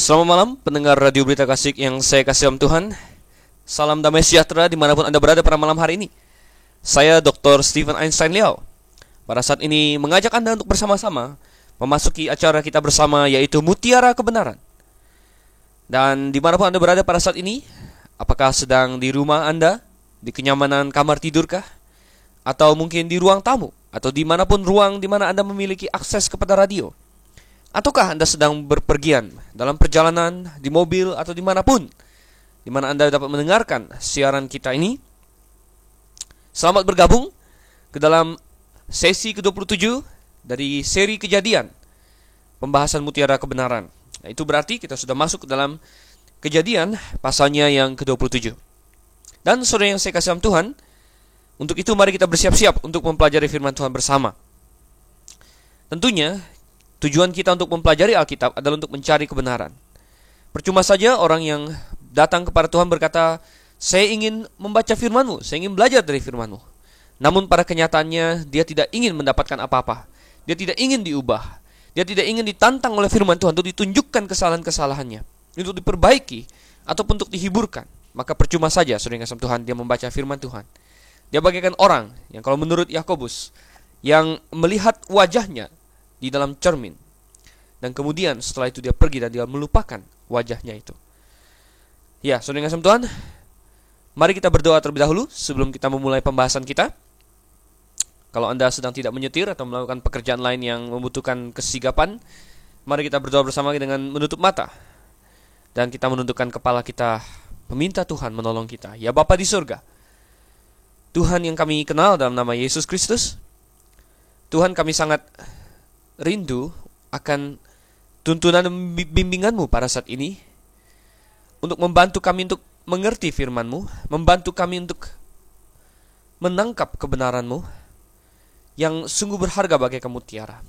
Selamat malam pendengar Radio Berita Kasih yang saya kasih dalam Tuhan. Salam damai sejahtera dimanapun Anda berada pada malam hari ini. Saya Dr. Stephen Einstein Liao. Pada saat ini mengajak Anda untuk bersama-sama memasuki acara kita bersama, yaitu Mutiara Kebenaran. Dan dimanapun Anda berada pada saat ini, apakah sedang di rumah Anda, di kenyamanan kamar tidurkah, atau mungkin di ruang tamu, atau dimanapun ruang di mana Anda memiliki akses kepada radio, ataukah Anda sedang berpergian dalam perjalanan, di mobil, atau dimanapun di mana Anda dapat mendengarkan siaran kita ini. Selamat bergabung ke dalam sesi ke-27 dari seri Kejadian, pembahasan Mutiara Kebenaran. Nah, itu berarti kita sudah masuk ke dalam Kejadian pasalnya yang ke-27. Dan saudara yang saya kasih dalam Tuhan, untuk itu mari kita bersiap-siap untuk mempelajari firman Tuhan bersama. Tentunya tujuan kita untuk mempelajari Alkitab adalah untuk mencari kebenaran. Percuma saja orang yang datang kepada Tuhan berkata, saya ingin membaca firman-Mu, saya ingin belajar dari firman-Mu. Namun pada kenyataannya dia tidak ingin mendapatkan apa-apa. Dia tidak ingin diubah. Dia tidak ingin ditantang oleh firman Tuhan untuk ditunjukkan kesalahan-kesalahannya, untuk diperbaiki, ataupun untuk dihiburkan. Maka percuma saja saudara yang kasih Tuhan dia membaca firman Tuhan. Dia bagaikan orang yang kalau menurut Yakobus, yang melihat wajahnya di dalam cermin, dan kemudian setelah itu dia pergi dan dia melupakan wajahnya itu. Ya, saudara yang kasih Tuhan, mari kita berdoa terlebih dahulu sebelum kita memulai pembahasan kita. Kalau Anda sedang tidak menyetir atau melakukan pekerjaan lain yang membutuhkan kesigapan, mari kita berdoa bersama dengan menutup mata, dan kita menundukkan kepala kita, meminta Tuhan menolong kita. Ya Bapa di surga, Tuhan yang kami kenal dalam nama Yesus Kristus, Tuhan, kami sangat rindu akan tuntunan dan bimbingan-Mu pada saat ini, untuk membantu kami untuk mengerti firman-Mu, membantu kami untuk menangkap kebenaran-Mu yang sungguh berharga bagaikan mutiara.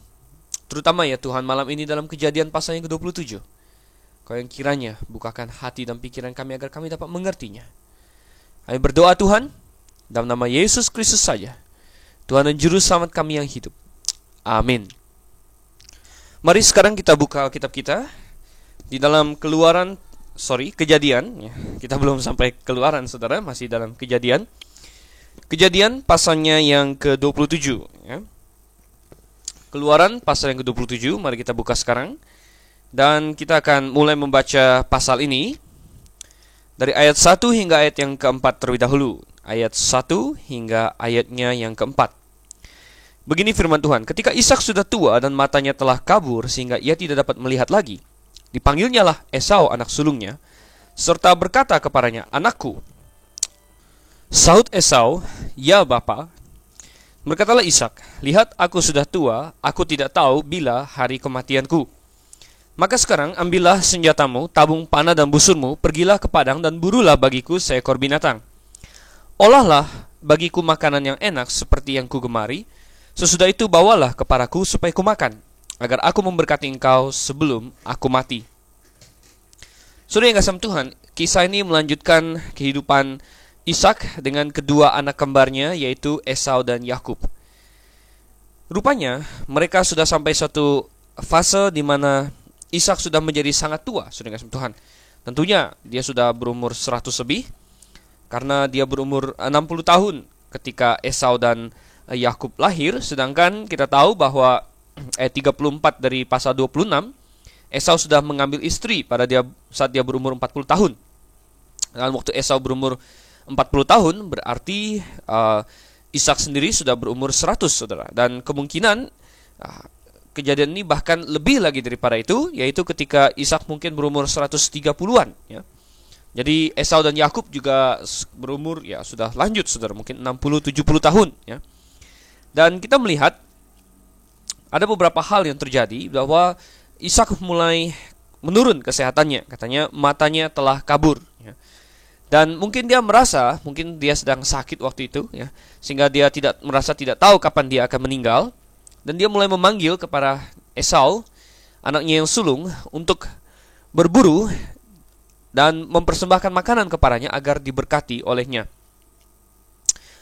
Terutama ya Tuhan, malam ini dalam Kejadian pasal yang ke-27, Kau yang kiranya bukakan hati dan pikiran kami agar kami dapat mengertinya. Kami berdoa Tuhan, dalam nama Yesus Kristus saja, Tuhan dan Juru Selamat kami yang hidup. Amin. Mari sekarang kita buka Alkitab kita di dalam Kejadian. Kita belum sampai Keluaran, saudara, masih dalam Kejadian. Kejadian pasalnya yang ke-27. Keluaran pasal yang ke-27, mari kita buka sekarang. Dan kita akan mulai membaca pasal ini dari ayat 1 hingga ayat yang keempat terlebih dahulu. Ayat 1 hingga ayatnya yang keempat. Begini firman Tuhan, ketika Ishak sudah tua dan matanya telah kabur sehingga ia tidak dapat melihat lagi, dipanggilnyalah Esau anak sulungnya, serta berkata kepadanya, anakku. Sahut Esau, ya Bapa. Berkatalah Ishak, lihat aku sudah tua, aku tidak tahu bila hari kematianku. Maka sekarang ambillah senjatamu, tabung panah dan busurmu, pergilah ke padang dan burulah bagiku seekor binatang. Olahlah bagiku makanan yang enak seperti yang kugemari. Sesudah itu bawalah kepadaku supaya kumakan, agar aku memberkati engkau sebelum aku mati. Saudara yang kasih Tuhan, kisah ini melanjutkan kehidupan Ishak dengan kedua anak kembarnya, yaitu Esau dan Yakub. Rupanya mereka sudah sampai suatu fase di mana Ishak sudah menjadi sangat tua, saudara yang kasih Tuhan. Tentunya dia sudah berumur 100 lebih, karena dia berumur 60 tahun ketika Esau dan Yakub lahir. Sedangkan kita tahu bahwa 34 dari pasal 26, Esau sudah mengambil istri saat dia berumur 40 tahun. Dan waktu Esau berumur 40 tahun berarti Ishak sendiri sudah berumur 100, saudara. Dan kemungkinan kejadian ini bahkan lebih lagi daripada itu, yaitu ketika Ishak mungkin berumur 130-an ya. Jadi Esau dan Yakub juga berumur ya sudah lanjut, saudara, mungkin 60-70 tahun ya. Dan kita melihat ada beberapa hal yang terjadi, bahwa Ishak mulai menurun kesehatannya. Katanya matanya telah kabur ya. Dan mungkin dia merasa, mungkin dia sedang sakit waktu itu ya, sehingga dia merasa tidak tahu kapan dia akan meninggal. Dan dia mulai memanggil kepada Esau, anaknya yang sulung, untuk berburu dan mempersembahkan makanan kepadanya agar diberkati olehnya.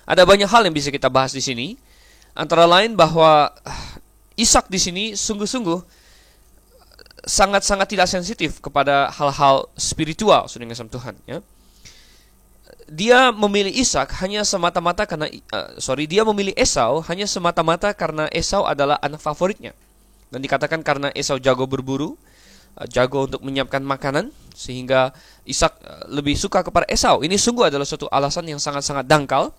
Ada banyak hal yang bisa kita bahas di sini. Antara lain bahwa Ishak di sini sungguh-sungguh sangat-sangat tidak sensitif kepada hal-hal spiritual, saudara yang kasih Tuhan, ya. Dia memilih Ishak hanya semata-mata karena dia memilih Esau hanya semata-mata karena Esau adalah anak favoritnya. Dan dikatakan karena Esau jago berburu, jago untuk menyiapkan makanan, sehingga Ishak lebih suka kepada Esau. Ini sungguh adalah suatu alasan yang sangat-sangat dangkal,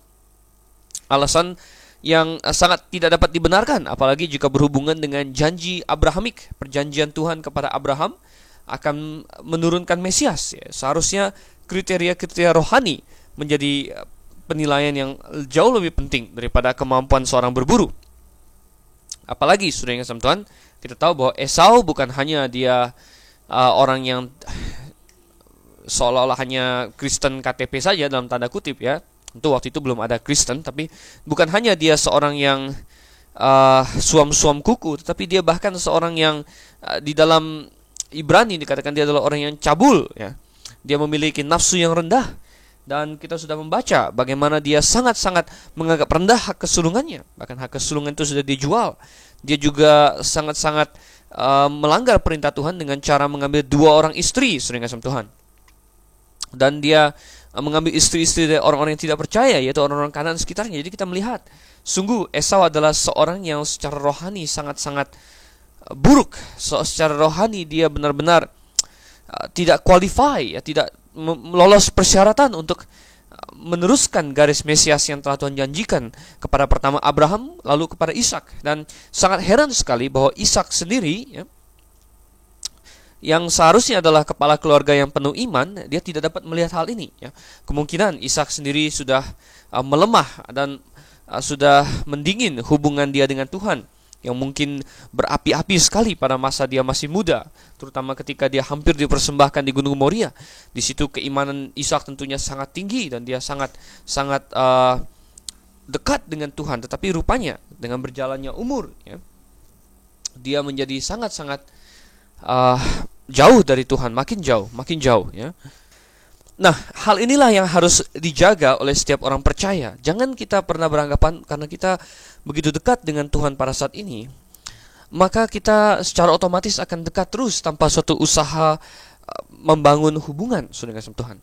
alasan yang sangat tidak dapat dibenarkan, apalagi jika berhubungan dengan janji Abrahamik, perjanjian Tuhan kepada Abraham akan menurunkan Mesias, ya. Seharusnya kriteria-kriteria rohani menjadi penilaian yang jauh lebih penting daripada kemampuan seorang berburu. Apalagi, saudara yang kasih Tuhan, kita tahu bahwa Esau bukan hanya dia orang yang seolah-olah hanya Kristen KTP saja dalam tanda kutip, ya. Tentu waktu itu belum ada Kristen, tapi bukan hanya dia seorang yang suam-suam kuku, tetapi dia bahkan seorang yang di dalam Ibrani dikatakan dia adalah orang yang cabul, ya. Dia memiliki nafsu yang rendah, dan kita sudah membaca bagaimana dia sangat-sangat menganggap rendah hak kesulungannya. Bahkan hak kesulungan itu sudah dijual. Dia juga sangat-sangat melanggar perintah Tuhan dengan cara mengambil 2 orang istri, saudara kasih Tuhan. Dan dia mengambil istri-istri dari orang-orang yang tidak percaya, yaitu orang-orang kanan sekitarnya. Jadi kita melihat, sungguh Esau adalah seorang yang secara rohani sangat-sangat buruk. Secara rohani dia benar-benar tidak qualify, ya, tidak lolos persyaratan untuk meneruskan garis Mesias yang telah Tuhan janjikan kepada pertama Abraham, lalu kepada Ishak. Dan sangat heran sekali bahwa Ishak sendiri, ya, yang seharusnya adalah kepala keluarga yang penuh iman, dia tidak dapat melihat hal ini, ya. Kemungkinan Ishak sendiri sudah melemah dan sudah mendingin hubungan dia dengan Tuhan, yang mungkin berapi-api sekali pada masa dia masih muda, terutama ketika dia hampir dipersembahkan di Gunung Moria. Di situ keimanan Ishak tentunya sangat tinggi dan dia sangat dekat dengan Tuhan. Tetapi rupanya dengan berjalannya umur, ya, dia menjadi sangat-sangat jauh dari Tuhan, makin jauh, ya. Nah, hal inilah yang harus dijaga oleh setiap orang percaya. Jangan kita pernah beranggapan karena kita begitu dekat dengan Tuhan pada saat ini, maka kita secara otomatis akan dekat terus tanpa suatu usaha membangun hubungan, saudara kasih Tuhan.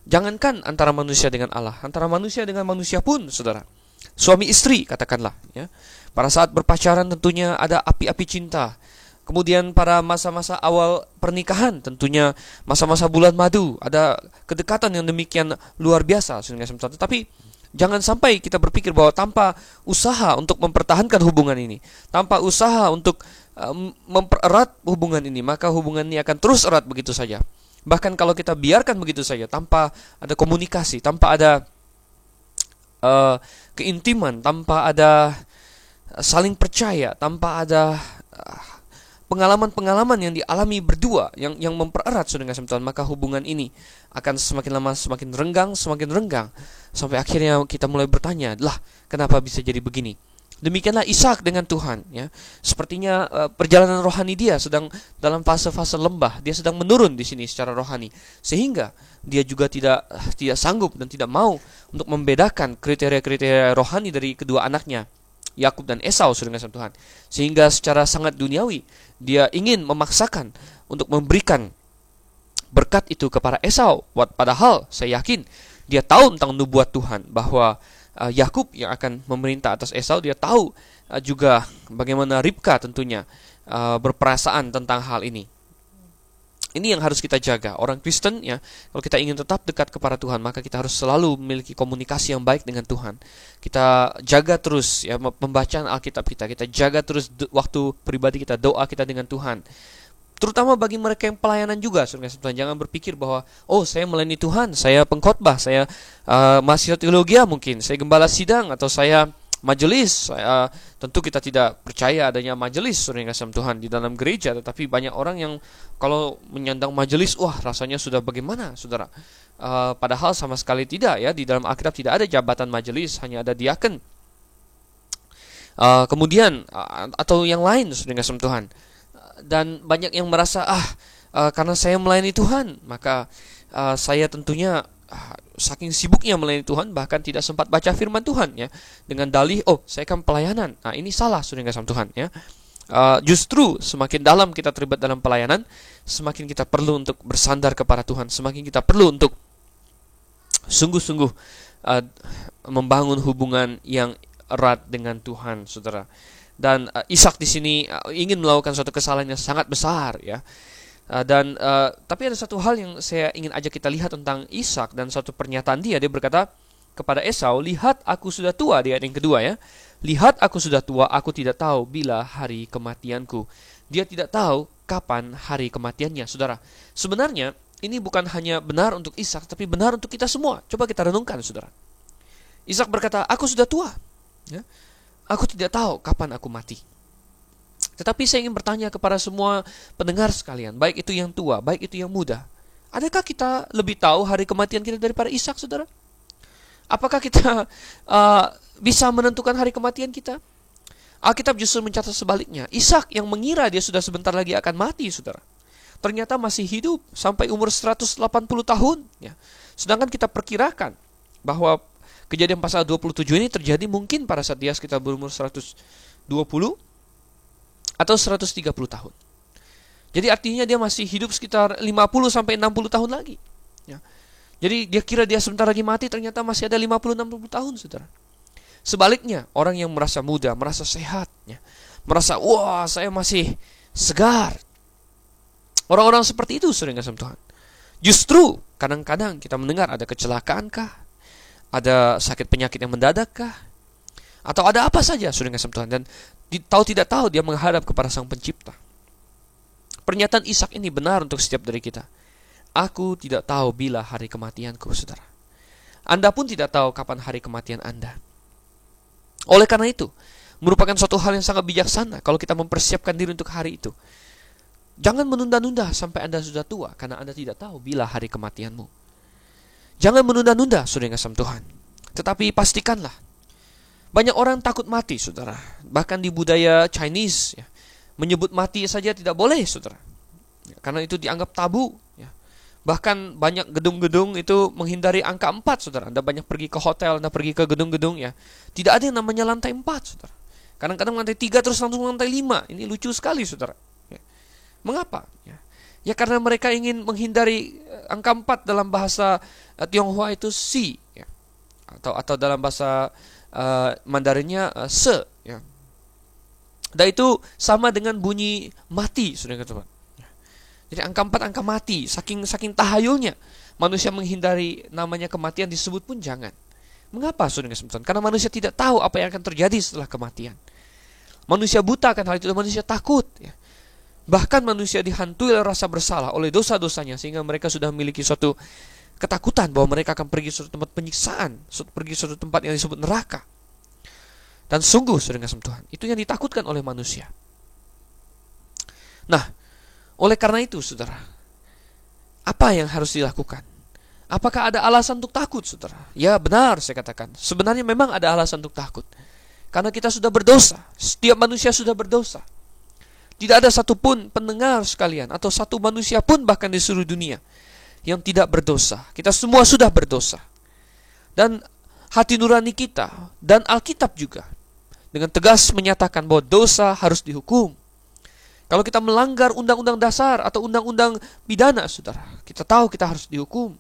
Jangankan antara manusia dengan Allah, antara manusia dengan manusia pun, saudara. Suami istri katakanlah, ya. Pada saat berpacaran tentunya ada api-api cinta. Kemudian pada masa-masa awal pernikahan, tentunya masa-masa bulan madu, ada kedekatan yang demikian luar biasa. Tetapi jangan sampai kita berpikir bahwa tanpa usaha untuk mempertahankan hubungan ini, tanpa usaha untuk mempererat hubungan ini, maka hubungan ini akan terus erat begitu saja. Bahkan kalau kita biarkan begitu saja, tanpa ada komunikasi, tanpa ada keintiman, tanpa ada saling percaya, tanpa ada pengalaman-pengalaman yang dialami berdua yang mempererat, saudara kasih Tuhan, maka hubungan ini akan semakin lama semakin renggang sampai akhirnya kita mulai bertanya, lah kenapa bisa jadi begini? Demikianlah Ishak dengan Tuhan, ya. Sepertinya perjalanan rohani dia sedang dalam fase-fase lembah, dia sedang menurun di sini secara rohani, sehingga dia juga tidak sanggup dan tidak mau untuk membedakan kriteria-kriteria rohani dari kedua anaknya, Yakub dan Esau, saudara kasih Tuhan. Sehingga secara sangat duniawi dia ingin memaksakan untuk memberikan berkat itu kepada Esau. Padahal saya yakin dia tahu tentang nubuat Tuhan bahwa Yakub yang akan memerintah atas Esau. Dia tahu juga bagaimana Ribka tentunya berperasaan tentang hal ini. Ini yang harus kita jaga. Orang Kristen, ya, kalau kita ingin tetap dekat kepada Tuhan, maka kita harus selalu memiliki komunikasi yang baik dengan Tuhan. Kita jaga terus, ya, pembacaan Alkitab kita. Kita jaga terus waktu pribadi kita, doa kita dengan Tuhan. Terutama bagi mereka yang pelayanan juga, saudara. Jangan berpikir bahwa, oh, saya melayani Tuhan, saya pengkhotbah, saya mahasiswa teologi mungkin, saya gembala sidang, atau saya majelis. Tentu kita tidak percaya adanya majelis, saudara yang kasih Tuhan, di dalam gereja. Tetapi banyak orang yang kalau menyandang majelis, wah, rasanya sudah bagaimana, saudara. Padahal sama sekali tidak, ya. Di dalam Alkitab tidak ada jabatan majelis, hanya ada diaken. Kemudian atau yang lain, saudara yang kasih Tuhan. Dan banyak yang merasa, karena saya melayani Tuhan, maka saya tentunya saking sibuknya melayani Tuhan bahkan tidak sempat baca firman Tuhan, ya, dengan dalih, oh, saya kan pelayanan. Nah, ini salah, saudara kasih Tuhan, ya. Justru semakin dalam kita terlibat dalam pelayanan, semakin kita perlu untuk bersandar kepada Tuhan, semakin kita perlu untuk sungguh-sungguh membangun hubungan yang erat dengan Tuhan, saudara. Dan Ishak di sini ingin melakukan suatu kesalahan yang sangat besar, ya. Tapi ada satu hal yang saya ingin ajak kita lihat tentang Ishak dan satu pernyataan dia. Dia berkata kepada Esau, "Lihat, aku sudah tua." Di ayat yang kedua, ya. "Lihat, aku sudah tua, aku tidak tahu bila hari kematianku." Dia tidak tahu kapan hari kematiannya, saudara. Sebenarnya ini bukan hanya benar untuk Ishak, tapi benar untuk kita semua. Coba kita renungkan, saudara. Ishak berkata, "Aku sudah tua, ya. Aku tidak tahu kapan aku mati." Tetapi saya ingin bertanya kepada semua pendengar sekalian, baik itu yang tua, baik itu yang muda. Adakah kita lebih tahu hari kematian kita daripada Ishak, saudara? Apakah kita bisa menentukan hari kematian kita? Alkitab justru mencatat sebaliknya. Ishak yang mengira dia sudah sebentar lagi akan mati, saudara, ternyata masih hidup sampai umur 180 tahun. Ya. Sedangkan kita perkirakan bahwa kejadian pasal 27 ini terjadi mungkin pada saat dia sekitar berumur 120 atau 130 tahun. Jadi artinya dia masih hidup sekitar 50 sampai 60 tahun lagi. Ya. Jadi dia kira dia sebentar lagi mati, ternyata masih ada 50-60 tahun, saudara. Sebaliknya, orang yang merasa muda, merasa sehat, ya, merasa, wah, saya masih segar. Orang-orang seperti itu, saudara yang kasih Tuhan. Justru kadang-kadang kita mendengar ada kecelakaan kah? Ada sakit penyakit yang mendadak kah? Atau ada apa saja, saudara yang kasih Tuhan. Dan tahu tidak tahu dia menghadap kepada Sang Pencipta. Pernyataan Ishak ini benar untuk setiap dari kita. Aku tidak tahu bila hari kematianku, saudara. Anda pun tidak tahu kapan hari kematian Anda. Oleh karena itu, merupakan suatu hal yang sangat bijaksana kalau kita mempersiapkan diri untuk hari itu. Jangan menunda-nunda sampai Anda sudah tua, karena Anda tidak tahu bila hari kematianmu. Jangan menunda-nunda, saudara yang kasih Tuhan. Tetapi pastikanlah. Banyak orang takut mati, saudara. Bahkan di budaya Chinese, ya, menyebut mati saja tidak boleh, saudara. Ya, karena itu dianggap tabu. Ya. Bahkan banyak gedung-gedung itu menghindari angka 4, saudara. Anda banyak pergi ke hotel, Anda pergi ke gedung-gedung, ya. Tidak ada yang namanya lantai 4, saudara. Kadang-kadang lantai 3 terus langsung lantai 5. Ini lucu sekali, saudara. Ya. Mengapa? Ya karena mereka ingin menghindari angka 4 dalam bahasa Tionghoa itu si, ya. Atau dalam bahasa Mandarinnya se, ya. Dan itu sama dengan bunyi mati, saudara teman. Jadi angka 4 angka mati, saking tahayulnya manusia menghindari namanya kematian disebut pun jangan. Mengapa, saudara teman? Karena manusia tidak tahu apa yang akan terjadi setelah kematian. Manusia buta akan hal itu dan manusia takut, ya. Bahkan manusia dihantui oleh rasa bersalah oleh dosa-dosanya sehingga mereka sudah memiliki suatu ketakutan bahwa mereka akan pergi suatu tempat penyiksaan, pergi suatu tempat yang disebut neraka. Dan sungguh, saudara Tuhan, itu yang ditakutkan oleh manusia. Nah, oleh karena itu, saudara, apa yang harus dilakukan? Apakah ada alasan untuk takut, saudara? Ya, benar saya katakan. Sebenarnya memang ada alasan untuk takut. Karena kita sudah berdosa. Setiap manusia sudah berdosa. Tidak ada satupun pendengar sekalian atau satu manusia pun bahkan di seluruh dunia yang tidak berdosa. Kita semua sudah berdosa. Dan hati nurani kita dan Alkitab juga dengan tegas menyatakan bahwa dosa harus dihukum. Kalau kita melanggar undang-undang dasar atau undang-undang pidana, saudara, kita tahu kita harus dihukum.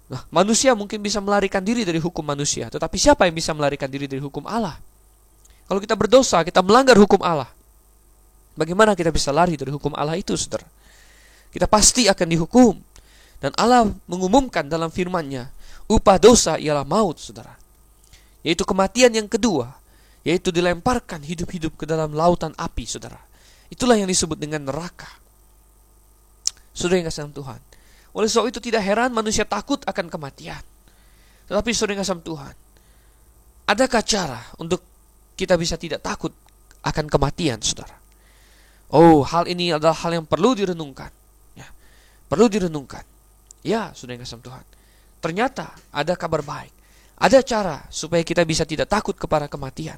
Nah, manusia mungkin bisa melarikan diri dari hukum manusia, tetapi siapa yang bisa melarikan diri dari hukum Allah? Kalau kita berdosa, kita melanggar hukum Allah, bagaimana kita bisa lari dari hukum Allah itu, saudara? Kita pasti akan dihukum. Dan Allah mengumumkan dalam firman-Nya, upah dosa ialah maut, saudara. Yaitu kematian yang kedua, yaitu dilemparkan hidup-hidup ke dalam lautan api, saudara. Itulah yang disebut dengan neraka. Saudara yang kasih Tuhan. Oleh sebab itu tidak heran manusia takut akan kematian. Tetapi saudara yang kasih Tuhan, adakah cara untuk kita bisa tidak takut akan kematian, saudara? Oh, hal ini adalah hal yang perlu direnungkan. Ya, perlu direnungkan. Ya, saudara yang kasih Tuhan. Ternyata ada kabar baik. Ada cara supaya kita bisa tidak takut kepada kematian.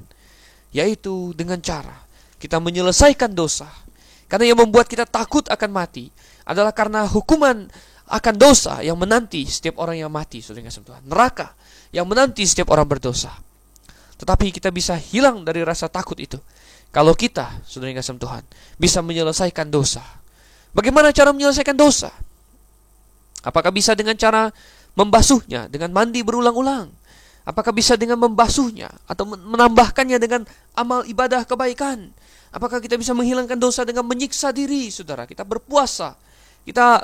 Yaitu dengan cara kita menyelesaikan dosa. Karena yang membuat kita takut akan mati adalah karena hukuman akan dosa yang menanti setiap orang yang mati, saudara yang kasih Tuhan. Neraka yang menanti setiap orang berdosa. Tetapi kita bisa hilang dari rasa takut itu Kalau kita, saudara yang kasih Tuhan, bisa menyelesaikan dosa. Bagaimana cara menyelesaikan dosa? Apakah bisa dengan cara membasuhnya dengan mandi berulang-ulang? Apakah bisa dengan membasuhnya atau menambahkannya dengan amal ibadah kebaikan? Apakah kita bisa menghilangkan dosa dengan menyiksa diri, saudara? Kita berpuasa, kita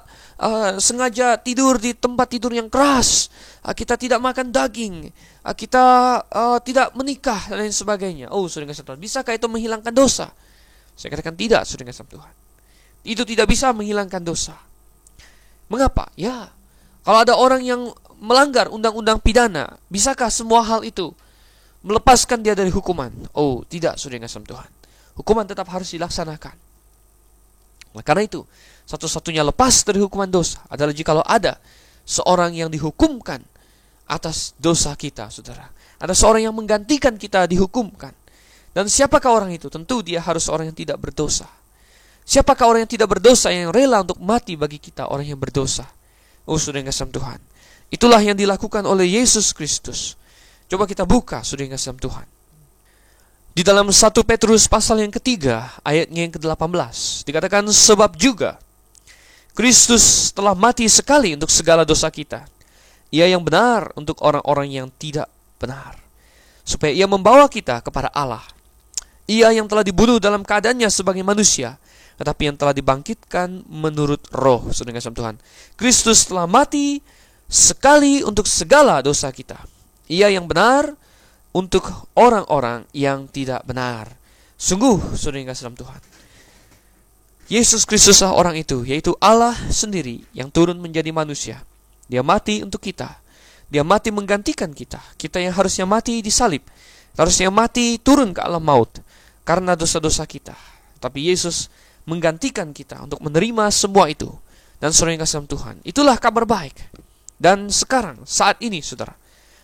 sengaja tidur di tempat tidur yang keras, kita tidak makan daging, kita tidak menikah dan lain sebagainya. Oh, saudara kasih Tuhan, bisakah itu menghilangkan dosa? Saya katakan tidak, saudara kasih Tuhan. Itu tidak bisa menghilangkan dosa. Mengapa? Ya, kalau ada orang yang melanggar undang-undang pidana, bisakah semua hal itu melepaskan dia dari hukuman? Oh, tidak, saudara kasih Tuhan. Hukuman tetap harus dilaksanakan. Nah, karena itu, satu-satunya lepas dari hukuman dosa adalah jikalau ada seorang yang dihukumkan atas dosa kita, saudara. Ada seorang yang menggantikan kita dihukumkan. Dan siapakah orang itu? Tentu dia harus orang yang tidak berdosa. Siapakah orang yang tidak berdosa yang rela untuk mati bagi kita, orang yang berdosa? Oh, saudara yang kasih Tuhan. Itulah yang dilakukan oleh Yesus Kristus. Coba kita buka, saudara yang kasih Tuhan. Di dalam 1 Petrus pasal yang ketiga, ayatnya yang ke-18, dikatakan, sebab juga Kristus telah mati sekali untuk segala dosa kita. Ia yang benar untuk orang-orang yang tidak benar, supaya ia membawa kita kepada Allah. Ia yang telah dibunuh dalam keadaannya sebagai manusia, tetapi yang telah dibangkitkan menurut roh. Saudara kasih Tuhan, Kristus telah mati sekali untuk segala dosa kita. Ia yang benar untuk orang-orang yang tidak benar. Sungguh, saudara kasih Tuhan, Yesus Kristuslah orang itu, yaitu Allah sendiri yang turun menjadi manusia. Dia mati untuk kita. Dia mati menggantikan kita. Kita yang harusnya mati disalib, harusnya mati turun ke alam maut karena dosa-dosa kita. Tapi Yesus menggantikan kita untuk menerima semua itu. Dan saudara yang kasih Tuhan, itulah kabar baik. Dan sekarang, saat ini, saudara,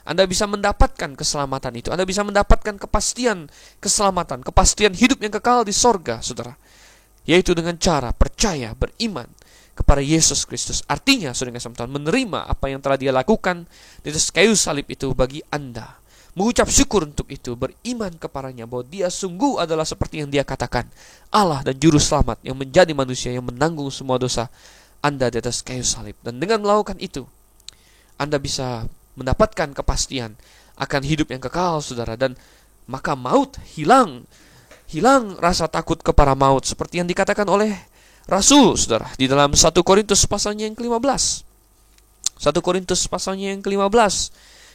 Anda bisa mendapatkan keselamatan itu. Anda bisa mendapatkan kepastian keselamatan, kepastian hidup yang kekal di sorga, saudara. Yaitu dengan cara percaya, beriman kepada Yesus Kristus. Artinya, saudara kasih Tuhan, menerima apa yang telah Dia lakukan di atas kayu salib itu bagi Anda. Mengucap syukur untuk itu, beriman kepadanya bahwa Dia sungguh adalah seperti yang Dia katakan, Allah dan Juru Selamat yang menjadi manusia, yang menanggung semua dosa Anda di atas kayu salib. Dan dengan melakukan itu, Anda bisa mendapatkan kepastian akan hidup yang kekal, saudara. Dan maka maut hilang rasa takut kepada maut, seperti yang dikatakan oleh Rasul, saudara, di dalam 1 Korintus pasalnya yang ke-15. 1 Korintus pasalnya yang ke-15.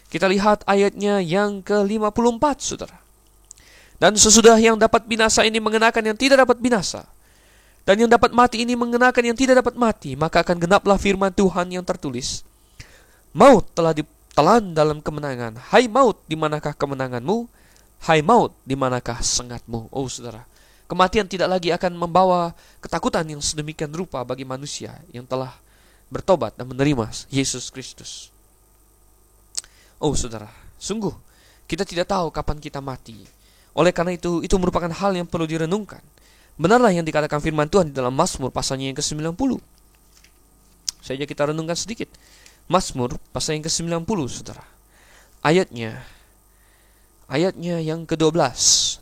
Kita lihat ayatnya yang ke-54, saudara. Dan sesudah yang dapat binasa ini mengenakan yang tidak dapat binasa, dan yang dapat mati ini mengenakan yang tidak dapat mati, maka akan genaplah firman Tuhan yang tertulis, maut telah ditelan dalam kemenangan. Hai maut, di manakah kemenanganmu? Hai maut, di manakah sengatmu? Oh, saudara, kematian tidak lagi akan membawa ketakutan yang sedemikian rupa bagi manusia yang telah bertobat dan menerima Yesus Kristus. Oh, saudara, sungguh kita tidak tahu kapan kita mati. Oleh karena itu merupakan hal yang perlu direnungkan. Benarlah yang dikatakan firman Tuhan di dalam Mazmur pasalnya yang ke-90. Saja kita renungkan sedikit. Mazmur pasal yang ke-90, saudara. Ayatnya yang ke-12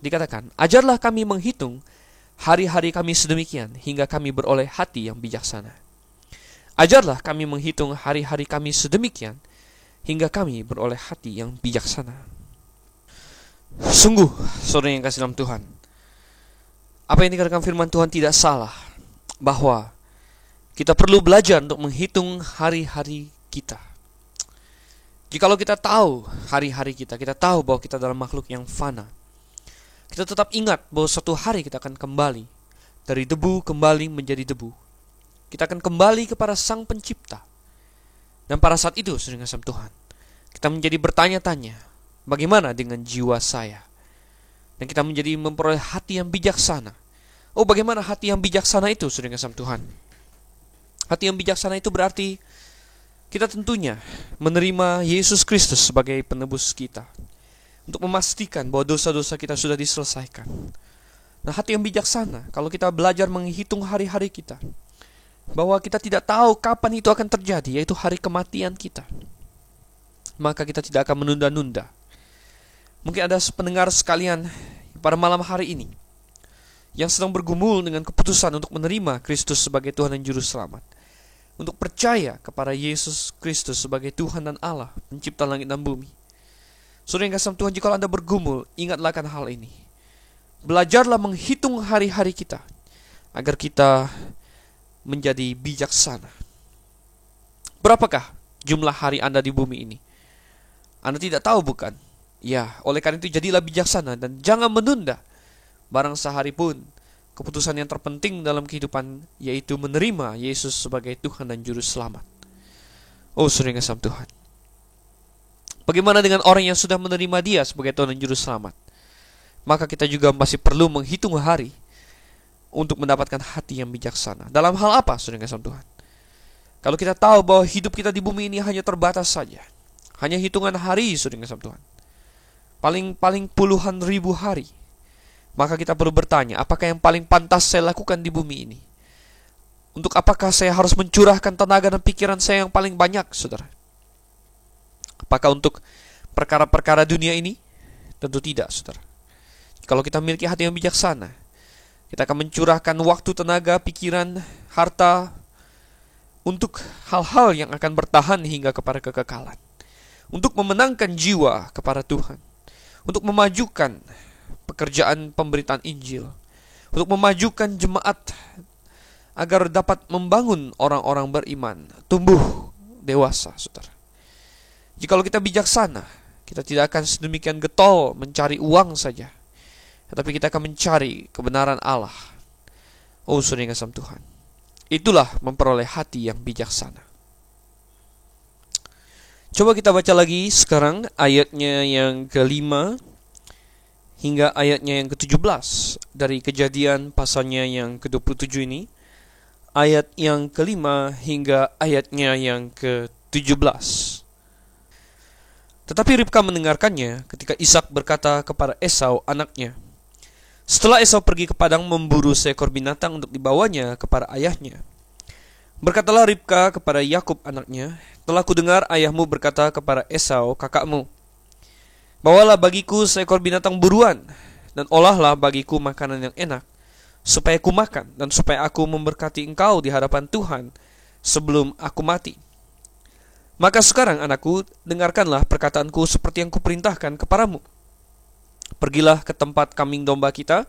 dikatakan, ajarlah kami menghitung hari-hari kami sedemikian, hingga kami beroleh hati yang bijaksana. Ajarlah kami menghitung hari-hari kami sedemikian, hingga kami beroleh hati yang bijaksana. Sungguh, saudara yang kasih dalam Tuhan, apa yang dikatakan firman Tuhan tidak salah, bahwa kita perlu belajar untuk menghitung hari-hari kita. Jikalau kita tahu hari-hari kita tahu bahwa kita adalah makhluk yang fana, kita tetap ingat bahwa suatu hari kita akan kembali dari debu kembali menjadi debu. Kita akan kembali kepada Sang Pencipta. Dan pada saat itu, saudara kasih Tuhan, kita menjadi bertanya-tanya, bagaimana dengan jiwa saya? Dan kita menjadi memperoleh hati yang bijaksana. Oh, bagaimana hati yang bijaksana itu, saudara kasih Tuhan? Hati yang bijaksana itu berarti kita tentunya menerima Yesus Kristus sebagai penebus kita, untuk memastikan bahwa dosa-dosa kita sudah diselesaikan. Nah, hati yang bijaksana, kalau kita belajar menghitung hari-hari kita, bahwa kita tidak tahu kapan itu akan terjadi, yaitu hari kematian kita, maka kita tidak akan menunda-nunda. Mungkin ada pendengar sekalian pada malam hari ini, yang sedang bergumul dengan keputusan untuk menerima Kristus sebagai Tuhan dan Juru Selamat, untuk percaya kepada Yesus Kristus sebagai Tuhan dan Allah, pencipta langit dan bumi. Saudara yang kasih Tuhan, jika Anda bergumul, ingatlah akan hal ini. Belajarlah menghitung hari-hari kita, agar kita menjadi bijaksana. Berapakah jumlah hari Anda di bumi ini? Anda tidak tahu, bukan? Ya, oleh karena itu jadilah bijaksana dan jangan menunda barang sehari pun keputusan yang terpenting dalam kehidupan, yaitu menerima Yesus sebagai Tuhan dan Juru Selamat. Oh, saudara yang kasih Tuhan, bagaimana dengan orang yang sudah menerima Dia sebagai Tuhan dan Juru Selamat? Maka kita juga masih perlu menghitung hari untuk mendapatkan hati yang bijaksana. Dalam hal apa, saudara yang kasih Tuhan? Kalau kita tahu bahwa hidup kita di bumi ini hanya terbatas saja, hanya hitungan hari, saudara yang kasih Tuhan, paling puluhan ribu hari, maka kita perlu bertanya, apakah yang paling pantas saya lakukan di bumi ini? Untuk apakah saya harus mencurahkan tenaga dan pikiran saya yang paling banyak, saudara? Apakah untuk perkara-perkara dunia ini? Tentu tidak, saudara. Kalau kita memiliki hati yang bijaksana, kita akan mencurahkan waktu, tenaga, pikiran, harta untuk hal-hal yang akan bertahan hingga kepada kekekalan, untuk memenangkan jiwa kepada Tuhan, untuk memajukan pekerjaan pemberitaan Injil, untuk memajukan jemaat agar dapat membangun orang-orang beriman tumbuh dewasa, saudara. Jikalau kita bijaksana, kita tidak akan sedemikian getol mencari uang saja, tetapi kita akan mencari kebenaran Allah. Oh, saudara yang kasih Tuhan, itulah memperoleh hati yang bijaksana. Coba kita baca lagi sekarang ayatnya yang ke-5 hingga ayatnya yang ke-17 dari Kejadian pasalnya yang ke-27 ini. Ayat yang ke-5 hingga ayatnya yang ke-17. Tetapi Ribka mendengarkannya ketika Ishak berkata kepada Esau anaknya. Setelah Esau pergi ke padang memburu seekor binatang untuk dibawanya kepada ayahnya, berkatalah Ribka kepada Yakub anaknya, telah kudengar ayahmu berkata kepada Esau kakakmu, bawalah bagiku seekor binatang buruan, dan olahlah bagiku makanan yang enak, supaya ku makan, dan supaya aku memberkati engkau di hadapan Tuhan sebelum aku mati. Maka sekarang anakku, dengarkanlah perkataanku seperti yang kuperintahkan kepadamu. Pergilah ke tempat kambing domba kita,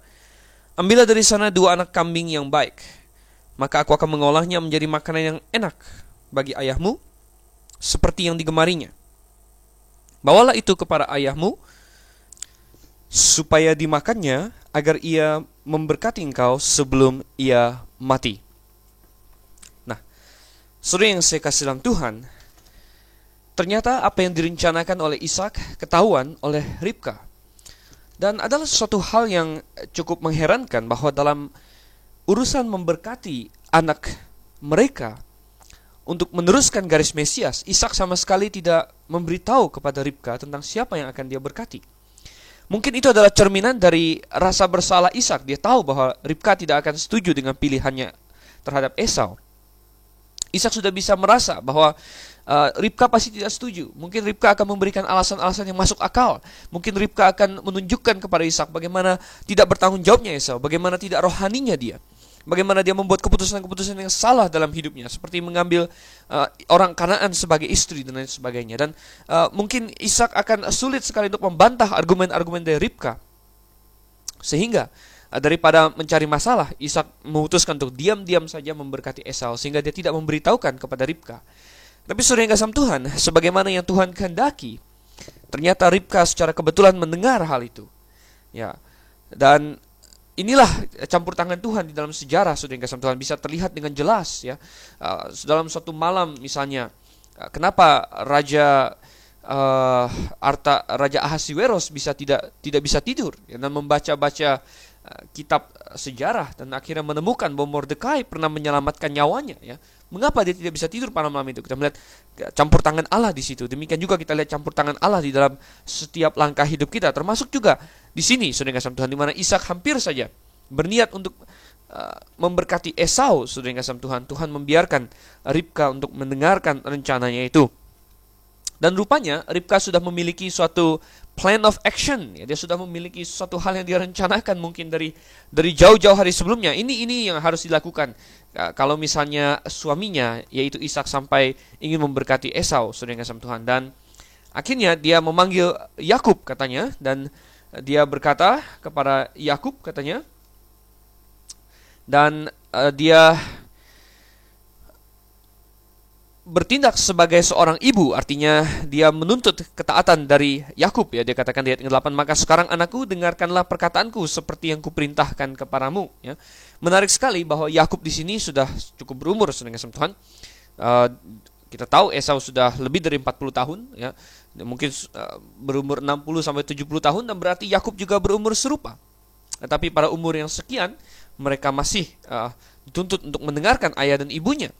ambillah dari sana 2 anak kambing yang baik, maka aku akan mengolahnya menjadi makanan yang enak bagi ayahmu, seperti yang digemarinya. Bawalah itu kepada ayahmu, supaya dimakannya, agar ia memberkati engkau sebelum ia mati. Nah, saudara yang saya kasih dalam Tuhan, ternyata apa yang direncanakan oleh Ishak ketahuan oleh Ribka. Dan adalah suatu hal yang cukup mengherankan bahwa dalam urusan memberkati anak mereka untuk meneruskan garis Mesias, Ishak sama sekali tidak memberitahu kepada Ribka tentang siapa yang akan dia berkati. Mungkin itu adalah cerminan dari rasa bersalah Ishak. Dia tahu bahwa Ribka tidak akan setuju dengan pilihannya terhadap Esau. Ishak sudah bisa merasa bahwa Ribka pasti tidak setuju. Mungkin Ribka akan memberikan alasan-alasan yang masuk akal. Mungkin Ribka akan menunjukkan kepada Ishak bagaimana tidak bertanggung jawabnya Esau, bagaimana tidak rohaninya dia, bagaimana dia membuat keputusan-keputusan yang salah dalam hidupnya, seperti mengambil orang Kanaan sebagai istri dan lain sebagainya. Dan mungkin Ishak akan sulit sekali untuk membantah argumen-argumen dari Ribka. Sehingga daripada mencari masalah, Ishak memutuskan untuk diam-diam saja memberkati Esau, sehingga dia tidak memberitahukan kepada Ribka. Tapi saudara yang kasih Tuhan, sebagaimana yang Tuhan kehendaki, ternyata Ribka secara kebetulan mendengar hal itu. Ya, dan inilah campur tangan Tuhan di dalam sejarah, saudara yang kasih Tuhan, bisa terlihat dengan jelas. Ya, dalam suatu malam misalnya, kenapa Raja Ahasiweros tidak bisa tidur, ya, dan membaca-baca kitab sejarah, dan akhirnya menemukan bahwa Mordekai pernah menyelamatkan nyawanya. Ya, mengapa dia tidak bisa tidur pada malam itu? Kita melihat campur tangan Allah di situ. Demikian juga kita lihat campur tangan Allah di dalam setiap langkah hidup kita, termasuk juga di sini, saudara yang kasih Tuhan, di mana Ishak hampir saja berniat untuk memberkati Esau, saudara yang kasih Tuhan. Tuhan membiarkan Ribka untuk mendengarkan rencananya itu. Dan rupanya Ribka sudah memiliki suatu plan of action, ya. Dia sudah memiliki suatu hal yang dia rencanakan mungkin dari jauh-jauh hari sebelumnya. Ini yang harus dilakukan. Kalau misalnya suaminya yaitu Ishak sampai ingin memberkati Esau, saudara yang kasih Tuhan. Dan akhirnya dia memanggil Yakub katanya, dan dia berkata kepada Yakub katanya, dan dia bertindak sebagai seorang ibu, artinya dia menuntut ketaatan dari Yakub, ya. Dia katakan di ayat 8, maka sekarang anakku, dengarkanlah perkataanku seperti yang kuperintahkan kepadamu, ya. Menarik sekali bahwa Yakub di sini sudah cukup berumur, saudara kasih Tuhan. Kita tahu Esau sudah lebih dari 40 tahun, ya. Mungkin berumur 60 sampai 70 tahun, dan berarti Yakub juga berumur serupa. Tetapi pada umur yang sekian, mereka masih dituntut untuk mendengarkan ayah dan ibunya.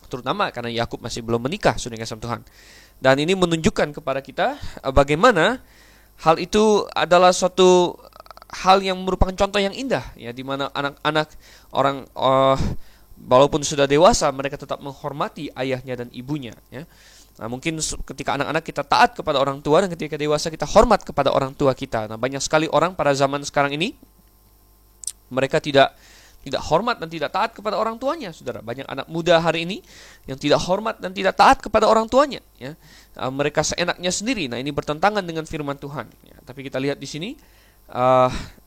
Terutama karena Yakub masih belum menikah, saudara kasih Tuhan. Dan ini menunjukkan kepada kita bagaimana hal itu adalah suatu hal yang merupakan contoh yang indah, ya, di mana anak-anak orang walaupun sudah dewasa, mereka tetap menghormati ayahnya dan ibunya, ya. Nah, mungkin ketika anak-anak kita taat kepada orang tua, dan ketika dewasa kita hormat kepada orang tua kita. Nah, banyak sekali orang pada zaman sekarang ini mereka tidak hormat dan tidak taat kepada orang tuanya, saudara. Banyak anak muda hari ini yang tidak hormat dan tidak taat kepada orang tuanya, ya. Mereka seenaknya sendiri. Nah, ini bertentangan dengan firman Tuhan, ya. Tapi kita lihat di sini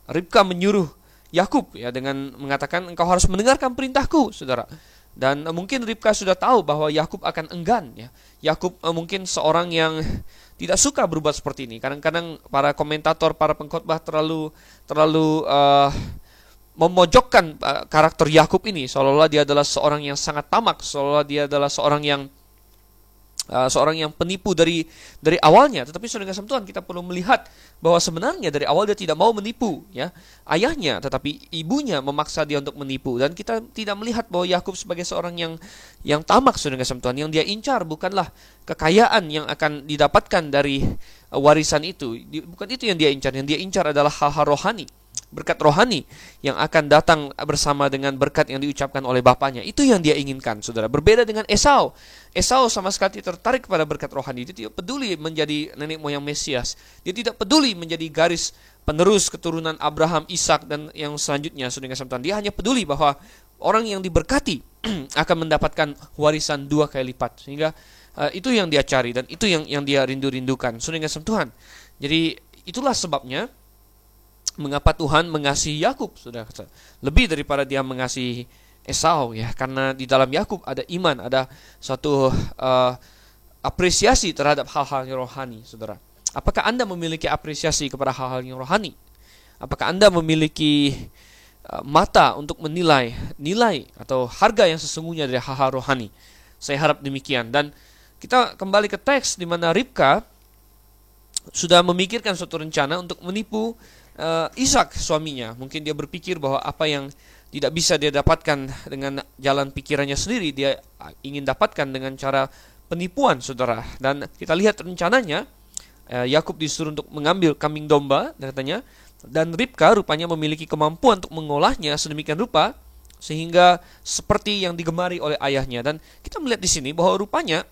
Ribka menyuruh Yakub, ya, dengan mengatakan engkau harus mendengarkan perintahku, saudara. Dan mungkin Ribka sudah tahu bahwa Yakub akan enggan, ya. Yakub mungkin seorang yang tidak suka berbuat seperti ini. Kadang-kadang para komentator, para pengkhotbah terlalu memojokkan karakter Yakub ini, seolah-olah dia adalah seorang yang sangat tamak, seolah-olah dia adalah seorang yang penipu dari awalnya. Tetapi saudara kasih Tuhan, kita perlu melihat bahwa sebenarnya dari awal dia tidak mau menipu, ya, ayahnya, tetapi ibunya memaksa dia untuk menipu. Dan kita tidak melihat bahwa Yakub sebagai seorang yang tamak, saudara kasih Tuhan. Yang dia incar bukanlah kekayaan yang akan didapatkan dari warisan itu. Bukan itu yang dia incar. Yang dia incar adalah hal-hal rohani, berkat rohani yang akan datang bersama dengan berkat yang diucapkan oleh bapaknya. Itu yang dia inginkan, saudara. Berbeda dengan Esau. Esau sama sekali tertarik pada berkat rohani. Dia tidak peduli menjadi nenek moyang Mesias. Dia tidak peduli menjadi garis penerus keturunan Abraham, Ishak, dan yang selanjutnya, saudara kasih Tuhan. Dia hanya peduli bahwa orang yang diberkati akan mendapatkan warisan 2 kali lipat. Sehingga itu yang dia cari, dan itu yang dia rindu-rindukan, saudara kasih Tuhan. Jadi itulah sebabnya mengapa Tuhan mengasihi Yakub, saudara, lebih daripada dia mengasihi Esau, ya. Karena di dalam Yakub ada iman, ada suatu apresiasi terhadap hal-hal yang rohani, saudara. Apakah Anda memiliki apresiasi kepada hal-hal yang rohani? Apakah Anda memiliki mata untuk menilai nilai atau harga yang sesungguhnya dari hal-hal rohani? Saya harap demikian. Dan kita kembali ke teks di mana Ribka sudah memikirkan suatu rencana untuk menipu Ishak suaminya. Mungkin dia berpikir bahwa apa yang tidak bisa dia dapatkan dengan jalan pikirannya sendiri, dia ingin dapatkan dengan cara penipuan, saudara. Dan kita lihat rencananya, Yakub disuruh untuk mengambil kambing domba, katanya, dan Ribka rupanya memiliki kemampuan untuk mengolahnya sedemikian rupa sehingga seperti yang digemari oleh ayahnya. Dan kita melihat di sini bahwa rupanya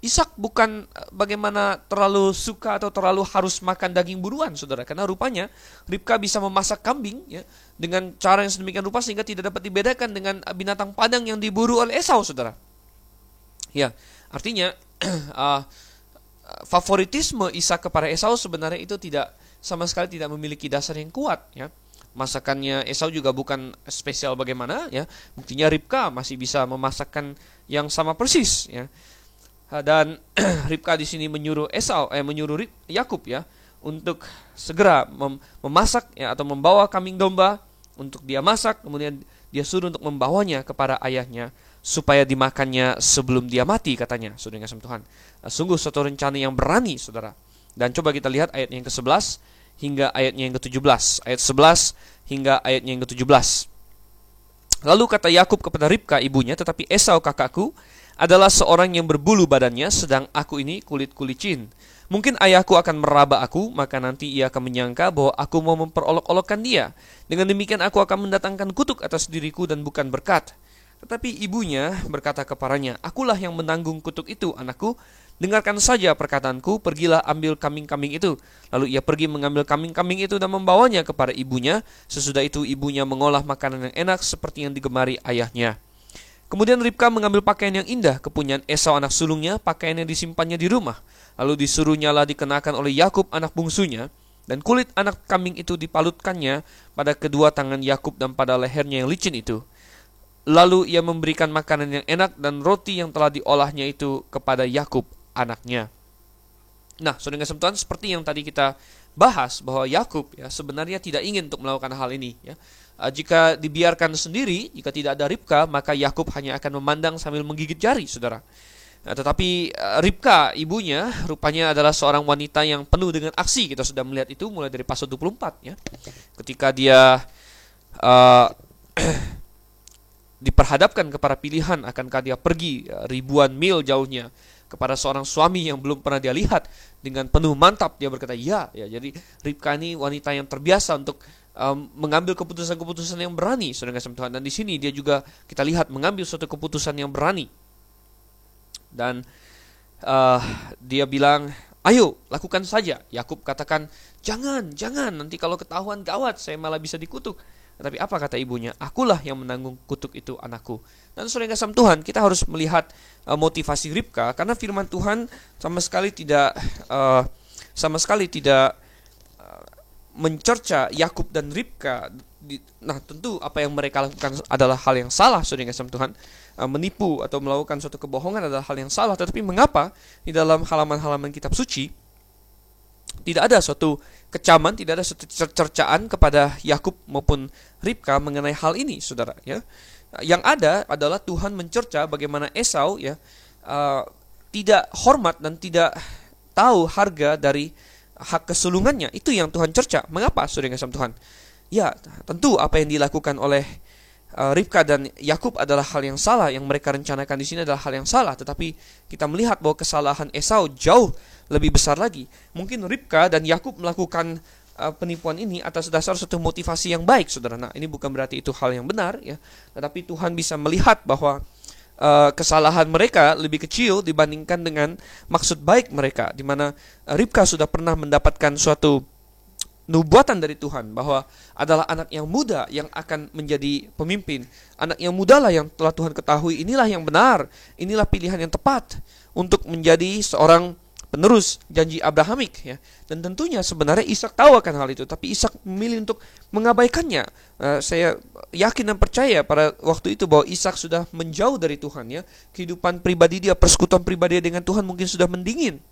Ishak bukan bagaimana terlalu suka atau terlalu harus makan daging buruan, saudara. Karena rupanya Ribka bisa memasak kambing, ya, dengan cara yang sedemikian rupa sehingga tidak dapat dibedakan dengan binatang padang yang diburu oleh Esau, saudara. Ya, artinya favoritisme Ishak kepada Esau sebenarnya itu sama sekali tidak memiliki dasar yang kuat, ya. Masakannya Esau juga bukan spesial bagaimana, ya. Buktinya Ribka masih bisa memasakkan yang sama persis, ya. Dan Ribka di sini menyuruh Yakub, ya, untuk segera memasak, ya, atau membawa kambing domba untuk dia masak, kemudian dia suruh untuk membawanya kepada ayahnya supaya dimakannya sebelum dia mati, katanya, saudara kasih Tuhan. Sungguh suatu rencana yang berani, saudara. Dan coba kita lihat ayat yang ke-11 hingga ayatnya yang ke-17. Ayat 11 hingga ayatnya yang ke-17. Lalu kata Yakub kepada Ribka ibunya, tetapi Esau kakakku adalah seorang yang berbulu badannya, sedang aku ini kulit licin. Mungkin ayahku akan meraba aku, maka nanti ia akan menyangka bahwa aku mau memperolok-olokkan dia. Dengan demikian aku akan mendatangkan kutuk atas diriku dan bukan berkat. Tetapi ibunya berkata kepadanya, "Akulah yang menanggung kutuk itu, anakku. Dengarkan saja perkataanku, pergilah ambil kambing-kambing itu." Lalu ia pergi mengambil kambing-kambing itu dan membawanya kepada ibunya. Sesudah itu ibunya mengolah makanan yang enak seperti yang digemari ayahnya. Kemudian Ribka mengambil pakaian yang indah kepunyaan Esau anak sulungnya, pakaian yang disimpannya di rumah. Lalu disuruhnyalah dikenakan oleh Yakub anak bungsunya, dan kulit anak kambing itu dipalutkannya pada kedua tangan Yakub dan pada lehernya yang licin itu. Lalu ia memberikan makanan yang enak dan roti yang telah diolahnya itu kepada Yakub anaknya. Nah, saudara sekalian, seperti yang tadi kita bahas bahwa Yakub sebenarnya tidak ingin untuk melakukan hal ini. Jika dibiarkan sendiri, jika tidak ada Ribka, maka Yakub hanya akan memandang sambil menggigit jari, saudara. Tetapi Ribka, ibunya, rupanya adalah seorang wanita yang penuh dengan aksi. Kita sudah melihat itu mulai dari pasal 24. Ketika dia diperhadapkan kepada pilihan, akankah dia pergi ribuan mil jauhnya kepada seorang suami yang belum pernah dia lihat. Dengan penuh mantap dia berkata ya. Jadi Ribka ini wanita yang terbiasa untuk mengambil keputusan-keputusan yang berani, saudara kasih Tuhan. Dan di sini dia juga kita lihat mengambil suatu keputusan yang berani. Dan dia bilang, "Ayo, lakukan saja." Yakub katakan, jangan, nanti kalau ketahuan gawat, saya malah bisa dikutuk." Tapi apa kata ibunya? "Akulah yang menanggung kutuk itu, anakku." Dan saudara kasih Tuhan, kita harus melihat motivasi Ribka, karena firman Tuhan sama sekali tidak mencerca Yakub dan Ribka. Nah, tentu apa yang mereka lakukan adalah hal yang salah, saudara kasih Tuhan. Menipu atau melakukan suatu kebohongan adalah hal yang salah. Tetapi mengapa di dalam halaman-halaman kitab suci tidak ada suatu kecaman, tidak ada suatu cercaan kepada Yakub maupun Ribka mengenai hal ini, saudara? Yang ada adalah Tuhan mencerca bagaimana Esau tidak hormat dan tidak tahu harga dari hak kesulungannya. Itu yang Tuhan cerca. Mengapa, saudara kasih Tuhan? Tentu apa yang dilakukan oleh Ribka dan Yakub adalah hal yang salah. Yang mereka rencanakan di sini adalah hal yang salah. Tetapi kita melihat bahwa kesalahan Esau jauh lebih besar lagi. Mungkin Ribka dan Yakub melakukan penipuan ini atas dasar suatu motivasi yang baik, saudara. Nah, ini bukan berarti itu hal yang benar, tetapi Tuhan bisa melihat bahwa kesalahan mereka lebih kecil dibandingkan dengan maksud baik mereka, di mana Ribka sudah pernah mendapatkan suatu nubuatan dari Tuhan bahwa adalah anak yang muda yang akan menjadi pemimpin. Anak yang muda lah yang telah Tuhan ketahui, inilah yang benar, inilah pilihan yang tepat untuk menjadi seorang penerus janji Abrahamik. Dan tentunya sebenarnya Ishak tahu akan hal itu, tapi Ishak memilih untuk mengabaikannya. Saya yakin dan percaya pada waktu itu bahwa Ishak sudah menjauh dari Tuhan. Kehidupan pribadi dia, persekutuan pribadi dia dengan Tuhan mungkin sudah mendingin,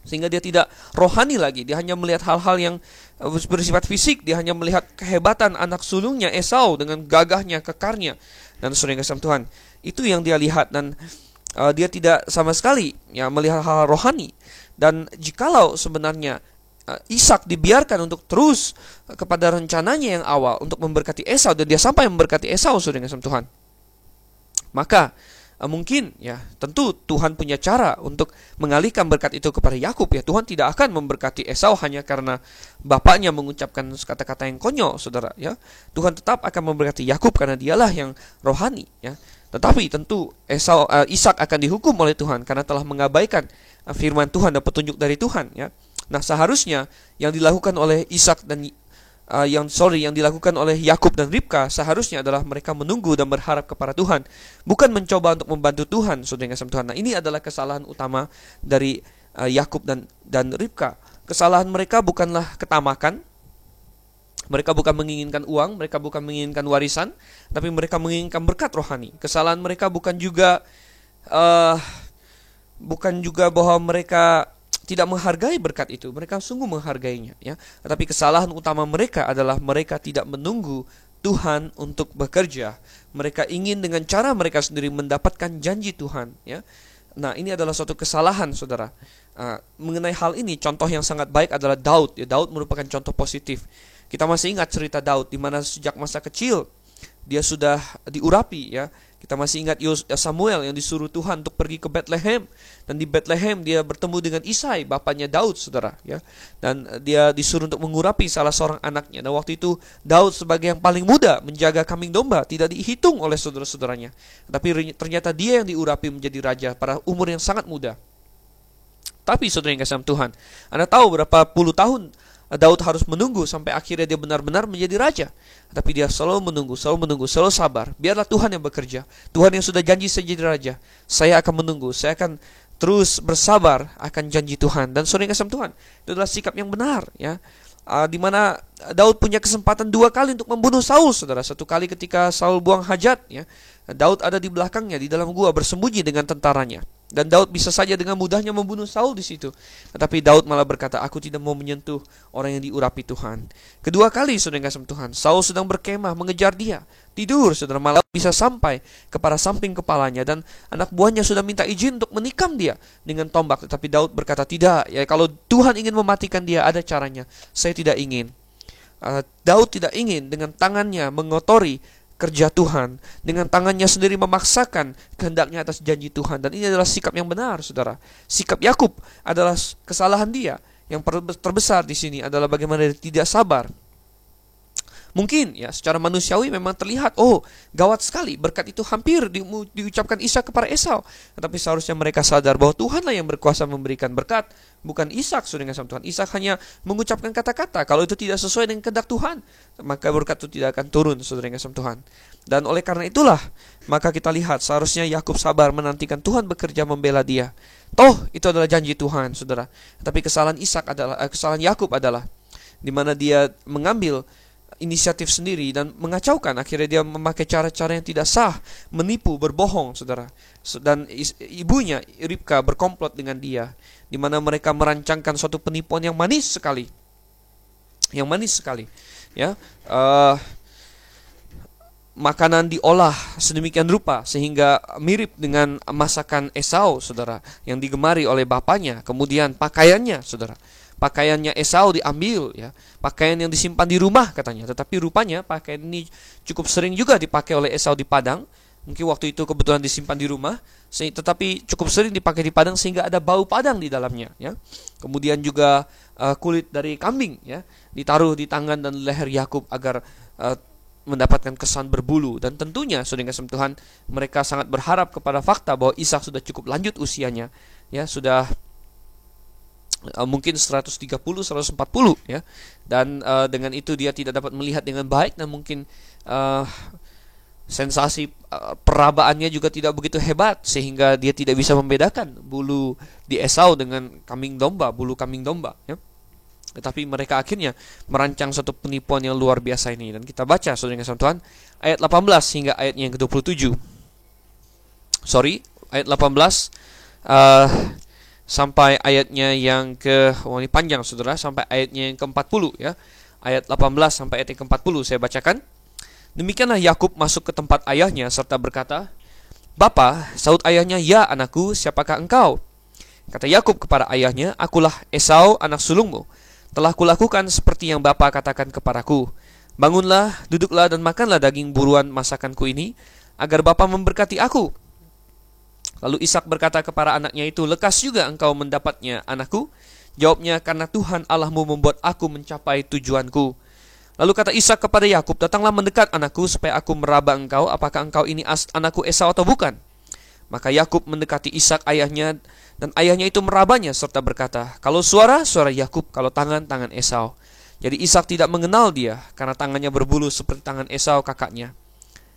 sehingga dia tidak rohani lagi. Dia hanya melihat hal-hal yang bersifat fisik. Dia hanya melihat kehebatan anak sulungnya Esau dengan gagahnya, kekarnya, dan saudara kasih Tuhan. Itu yang dia lihat, dan dia tidak sama sekali melihat hal rohani. Dan jikalau sebenarnya Ishak dibiarkan untuk terus kepada rencananya yang awal untuk memberkati Esau, dan dia sampai memberkati Esau, saudara kasih Tuhan, maka mungkin tentu Tuhan punya cara untuk mengalihkan berkat itu kepada Yakub. Tuhan tidak akan memberkati Esau hanya karena bapaknya mengucapkan kata-kata yang konyol, saudara. Tuhan tetap akan memberkati Yakub karena dialah yang rohani. Tetapi tentu Ishak akan dihukum oleh Tuhan karena telah mengabaikan firman Tuhan dan petunjuk dari Tuhan. Nah, seharusnya yang dilakukan oleh Ishak dan yang dilakukan oleh Yakub dan Ribka seharusnya adalah mereka menunggu dan berharap kepada Tuhan, bukan mencoba untuk membantu Tuhan, saudara kasih Tuhan. Nah, ini adalah kesalahan utama dari Yakub dan Ribka. Kesalahan mereka bukanlah ketamakan. Mereka bukan menginginkan uang, mereka bukan menginginkan warisan, tapi mereka menginginkan berkat rohani. Kesalahan mereka bukan juga bahwa mereka tidak menghargai berkat itu. Mereka sungguh menghargainya. Tetapi kesalahan utama mereka adalah mereka tidak menunggu Tuhan untuk bekerja. Mereka ingin dengan cara mereka sendiri mendapatkan janji Tuhan. Nah, ini adalah suatu kesalahan, saudara. Mengenai hal ini, contoh yang sangat baik adalah Daud. Daud merupakan contoh positif. Kita masih ingat cerita Daud, di mana sejak masa kecil dia sudah diurapi. Kita masih ingat Samuel yang disuruh Tuhan untuk pergi ke Bethlehem, dan di Bethlehem dia bertemu dengan Isai, bapaknya Daud, saudara, ya. Dan dia disuruh untuk mengurapi salah seorang anaknya. Dan waktu itu Daud sebagai yang paling muda menjaga kambing domba, tidak dihitung oleh saudara-saudaranya. Tapi ternyata dia yang diurapi menjadi raja pada umur yang sangat muda. Tapi saudara yang kasih Tuhan, Anda tahu berapa puluh tahun Daud harus menunggu sampai akhirnya dia benar-benar menjadi raja. Tapi dia selalu menunggu, selalu sabar. Biarlah Tuhan yang bekerja. Tuhan yang sudah janji saya jadi raja, saya akan menunggu, saya akan terus bersabar akan janji Tuhan. Dan saudara yang kasih Tuhan, itu adalah sikap yang benar, ya. Di mana Daud punya kesempatan 2 kali untuk membunuh Saul, saudara. 1 kali ketika Saul buang hajat, ya. Daud ada di belakangnya di dalam gua bersembunyi dengan tentaranya. Dan Daud bisa saja dengan mudahnya membunuh Saul di situ. Tetapi Daud malah berkata, aku tidak mau menyentuh orang yang diurapi Tuhan. Kedua kali, saudara yang kasih Tuhan, Saul sedang berkemah mengejar dia. Tidur, saudara, malah bisa sampai kepada samping kepalanya. Dan anak buahnya sudah minta izin untuk menikam dia dengan tombak. Tetapi Daud berkata, tidak, ya kalau Tuhan ingin mematikan dia, ada caranya. Saya tidak ingin. Daud tidak ingin dengan tangannya mengotori kerja Tuhan, dengan tangannya sendiri memaksakan kehendaknya atas janji Tuhan. Dan ini adalah sikap yang benar, saudara. Sikap Yakub adalah kesalahan dia. Yang terbesar di sini adalah bagaimana dia tidak sabar. Mungkin ya secara manusiawi memang terlihat, oh gawat sekali, berkat itu hampir diucapkan Ishak kepada Esau. Tetapi seharusnya mereka sadar bahwa Tuhanlah yang berkuasa memberikan berkat, bukan Ishak, saudara yang kasih Tuhan. Ishak hanya mengucapkan kata-kata. Kalau itu tidak sesuai dengan kehendak Tuhan, maka berkat itu tidak akan turun, saudara yang kasih Tuhan. Dan oleh karena itulah, maka kita lihat seharusnya Yakub sabar menantikan Tuhan bekerja membela dia. Toh itu adalah janji Tuhan, saudara. Tapi kesalahan kesalahan Yakub adalah di mana dia mengambil inisiatif sendiri dan mengacaukan. Akhirnya dia memakai cara-cara yang tidak sah, menipu, berbohong, saudara. Dan ibunya Ribka berkomplot dengan dia, di mana mereka merancangkan suatu penipuan yang manis sekali, ya. Makanan diolah sedemikian rupa sehingga mirip dengan masakan Esau, saudara, yang digemari oleh bapaknya. Kemudian pakaiannya, saudara, pakaiannya Esau diambil, ya, pakaian yang disimpan di rumah katanya. Tetapi rupanya pakaian ini cukup sering juga dipakai oleh Esau di padang. Mungkin waktu itu kebetulan disimpan di rumah, tetapi cukup sering dipakai di padang sehingga ada bau padang di dalamnya, ya. Kemudian juga kulit dari kambing, ya, ditaruh di tangan dan leher Yakub agar mendapatkan kesan berbulu. Dan tentunya saudara kasih Tuhan, mereka sangat berharap kepada fakta bahwa Ishak sudah cukup lanjut usianya, ya, sudah mungkin 130, 140, ya. Dan dengan itu dia tidak dapat melihat dengan baik, dan mungkin sensasi perabaannya juga tidak begitu hebat sehingga dia tidak bisa membedakan bulu di Esau dengan bulu kambing domba, ya. Tetapi mereka akhirnya merancang satu penipuan yang luar biasa ini. Dan kita baca, saudara yang kasih Tuhan, ayat 18 hingga ayatnya yang ke-27. Ayat 18 sampai ayatnya yang ini panjang, saudara, sampai ayatnya yang ke-40, ya. Ayat 18 sampai ayat yang ke-40 saya bacakan. Demikianlah Yakub masuk ke tempat ayahnya serta berkata, "Bapa," sahut ayahnya, "Ya anakku, siapakah engkau?" Kata Yakub kepada ayahnya, "Akulah Esau, anak sulungmu. Telah kulakukan seperti yang bapa katakan kepadaku. Bangunlah, duduklah dan makanlah daging buruan masakanku ini, agar bapa memberkati aku." Lalu Ishak berkata kepada anaknya itu, "Lekas juga engkau mendapatnya, anakku." Jawabnya, "Karena Tuhan Allahmu membuat aku mencapai tujuanku." Lalu kata Ishak kepada Yakub, "Datanglah mendekat, anakku, supaya aku meraba engkau, apakah engkau ini anakku Esau atau bukan." Maka Yakub mendekati Ishak ayahnya, dan ayahnya itu merabanya serta berkata, "Kalau suara Yakub, kalau tangan Esau." Jadi Ishak tidak mengenal dia karena tangannya berbulu seperti tangan Esau kakaknya.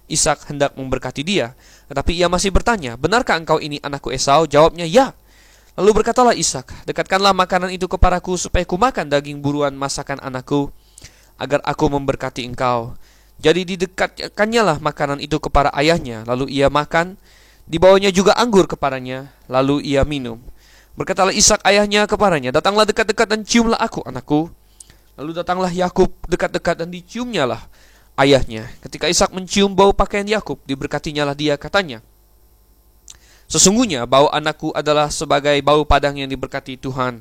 Ishak hendak memberkati dia, tetapi ia masih bertanya, "Benarkah engkau ini anakku Esau?" Jawabnya, "Ya." Lalu berkatalah Ishak, "Dekatkanlah makanan itu kepadaku supaya kumakan daging buruan masakan anakku, agar aku memberkati engkau." Jadi didekatkannya lah makanan itu kepada ayahnya, lalu ia makan. Dibawanya juga anggur kepadanya, lalu ia minum. Berkatalah Ishak ayahnya kepadanya, "Datanglah dekat-dekat dan ciumlah aku, anakku." Lalu datanglah Yakub dekat-dekat dan diciumnya lah ayahnya. Ketika Ishak mencium bau pakaian Yakub, diberkatinya lah dia, katanya, "Sesungguhnya bau anakku adalah sebagai bau padang yang diberkati Tuhan.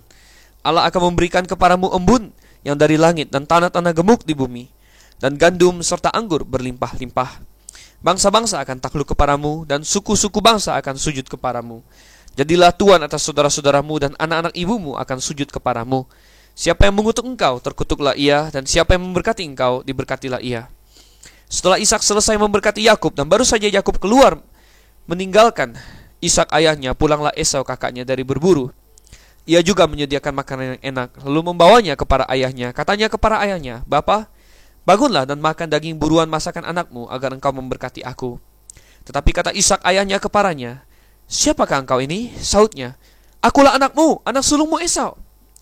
Allah akan memberikan kepadamu embun yang dari langit dan tanah-tanah gemuk di bumi, dan gandum serta anggur berlimpah-limpah." Bangsa-bangsa akan takluk kepadamu dan suku-suku bangsa akan sujud kepadamu. Jadilah tuan atas saudara-saudaramu dan anak-anak ibumu akan sujud kepadamu. Siapa yang mengutuk engkau, terkutuklah ia, dan siapa yang memberkati engkau, diberkatilah ia. Setelah Ishak selesai memberkati Yakub dan baru saja Yakub keluar meninggalkan Ishak ayahnya, pulanglah Esau kakaknya dari berburu. Ia juga menyediakan makanan yang enak, lalu membawanya kepada ayahnya. Katanya kepada ayahnya, "Bapa, bangunlah dan makan daging buruan masakan anakmu, agar engkau memberkati aku." Tetapi kata Ishak ayahnya kepadanya, "Siapakah engkau ini?" Sahutnya, "Akulah anakmu, anak sulungmu Esau."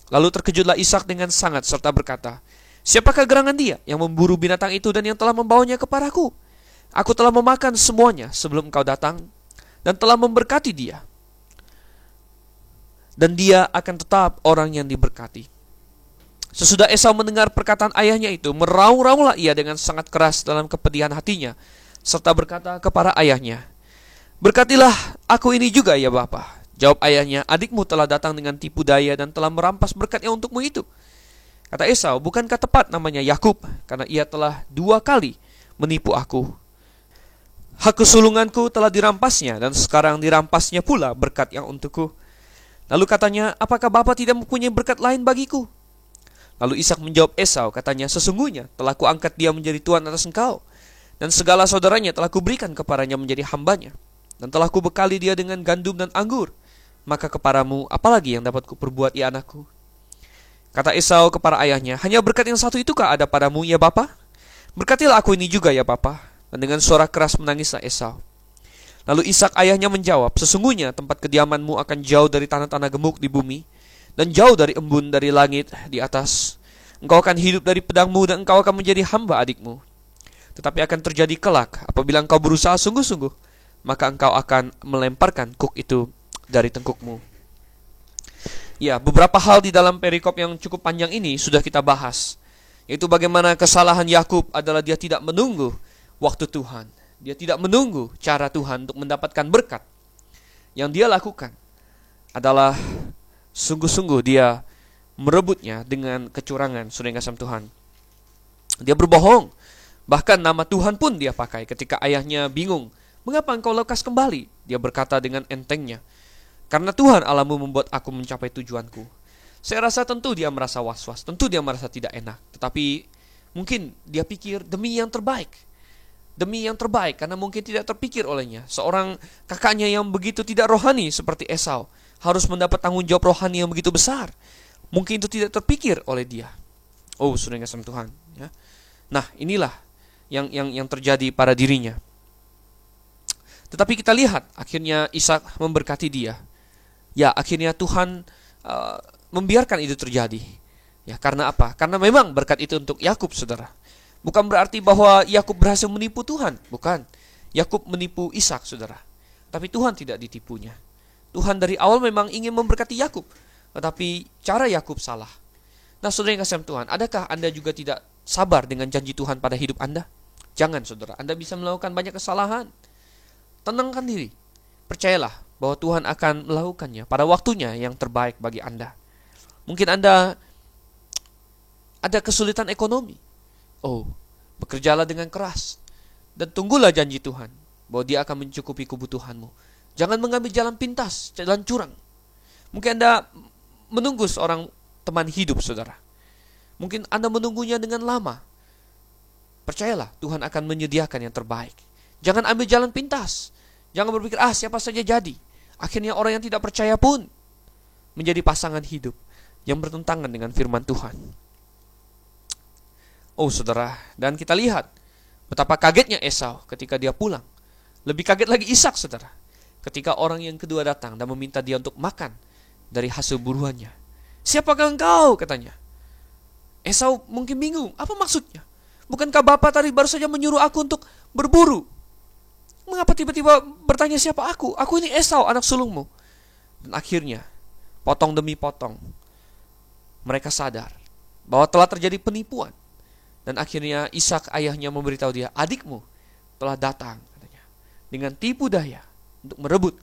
Lalu terkejutlah Ishak dengan sangat serta berkata, "Siapakah gerangan dia yang memburu binatang itu dan yang telah membawanya kepadaku? Aku telah memakan semuanya sebelum engkau datang dan telah memberkati dia. Dan dia akan tetap orang yang diberkati." Sesudah Esau mendengar perkataan ayahnya itu, meraung-raunglah ia dengan sangat keras dalam kepedihan hatinya, serta berkata kepada ayahnya, "Berkatilah aku ini juga ya Bapa." Jawab ayahnya, "Adikmu telah datang dengan tipu daya dan telah merampas berkat yang untukmu itu." Kata Esau, "Bukankah tepat namanya Yakub, karena ia telah 2 kali menipu aku. Hak kesulunganku telah dirampasnya, dan sekarang dirampasnya pula berkat yang untukku." Lalu katanya, "Apakah Bapa tidak mempunyai berkat lain bagiku?" Lalu Ishak menjawab Esau, katanya, "Sesungguhnya telah kuangkat dia menjadi tuan atas engkau, dan segala saudaranya telah kuberikan kepadanya menjadi hambanya, dan telah kubekali dia dengan gandum dan anggur. Maka kepadamu apalagi yang dapat kuperbuat ya anakku?" Kata Esau kepada ayahnya, "Hanya berkat yang satu itukah ada padamu ya Bapa? Berkatilah aku ini juga ya Bapa." Dan dengan suara keras menangislah Esau. Lalu Ishak ayahnya menjawab, "Sesungguhnya tempat kediamanmu akan jauh dari tanah-tanah gemuk di bumi, dan jauh dari embun dari langit di atas. Engkau akan hidup dari pedangmu, dan engkau akan menjadi hamba adikmu. Tetapi akan terjadi kelak, apabila engkau berusaha sungguh-sungguh, maka engkau akan melemparkan kuk itu dari tengkukmu." Ya, beberapa hal di dalam perikop yang cukup panjang ini sudah kita bahas, yaitu bagaimana kesalahan Yakub adalah dia tidak menunggu waktu Tuhan. Dia tidak menunggu cara Tuhan untuk mendapatkan berkat. Yang dia lakukan adalah sungguh-sungguh dia merebutnya dengan kecurangan, saudara yang kasih Tuhan. Dia berbohong. Bahkan nama Tuhan pun dia pakai ketika ayahnya bingung, "Mengapa engkau lekas kembali?" Dia berkata dengan entengnya, "Karena Tuhan Allahmu membuat aku mencapai tujuanku." Saya rasa tentu dia merasa was-was, tentu dia merasa tidak enak. Tetapi mungkin dia pikir demi yang terbaik. Demi yang terbaik, karena mungkin tidak terpikir olehnya. Seorang kakaknya yang begitu tidak rohani seperti Esau harus mendapat tanggung jawab rohani yang begitu besar. Mungkin itu tidak terpikir oleh dia. Oh, saudara yang kasih Tuhan, ya. Nah, inilah yang terjadi pada dirinya. Tetapi kita lihat akhirnya Ishak memberkati dia. Ya, akhirnya Tuhan membiarkan itu terjadi. Ya, karena apa? Karena memang berkat itu untuk Yakub, saudara. Bukan berarti bahwa Yakub berhasil menipu Tuhan, bukan. Yakub menipu Ishak, saudara. Tapi Tuhan tidak ditipunya. Tuhan dari awal memang ingin memberkati Yakub, tetapi cara Yakub salah. Nah, saudara yang kasih Tuhan, adakah Anda juga tidak sabar dengan janji Tuhan pada hidup Anda? Jangan, saudara. Anda bisa melakukan banyak kesalahan. Tenangkan diri. Percayalah bahwa Tuhan akan melakukannya pada waktunya yang terbaik bagi Anda. Mungkin Anda ada kesulitan ekonomi. Oh, bekerjalah dengan keras dan tunggulah janji Tuhan bahwa Dia akan mencukupi kebutuhanmu. Jangan mengambil jalan pintas, jalan curang. Mungkin Anda menunggu seorang teman hidup, saudara. Mungkin Anda menunggunya dengan lama. Percayalah, Tuhan akan menyediakan yang terbaik. Jangan ambil jalan pintas. Jangan berpikir, siapa saja jadi. Akhirnya orang yang tidak percaya pun menjadi pasangan hidup yang bertentangan dengan firman Tuhan. Oh, saudara, dan kita lihat betapa kagetnya Esau ketika dia pulang. Lebih kaget lagi Ishak, saudara, ketika orang yang kedua datang dan meminta dia untuk makan dari hasil buruannya. "Siapakah engkau?" katanya. Esau mungkin bingung, apa maksudnya? Bukankah Bapak tadi baru saja menyuruh aku untuk berburu? Mengapa tiba-tiba bertanya siapa aku? Aku ini Esau, anak sulungmu. Dan akhirnya, potong demi potong, mereka sadar bahwa telah terjadi penipuan. Dan akhirnya Ishak ayahnya memberitahu dia, "Adikmu telah datang," katanya, "dengan tipu daya untuk merebut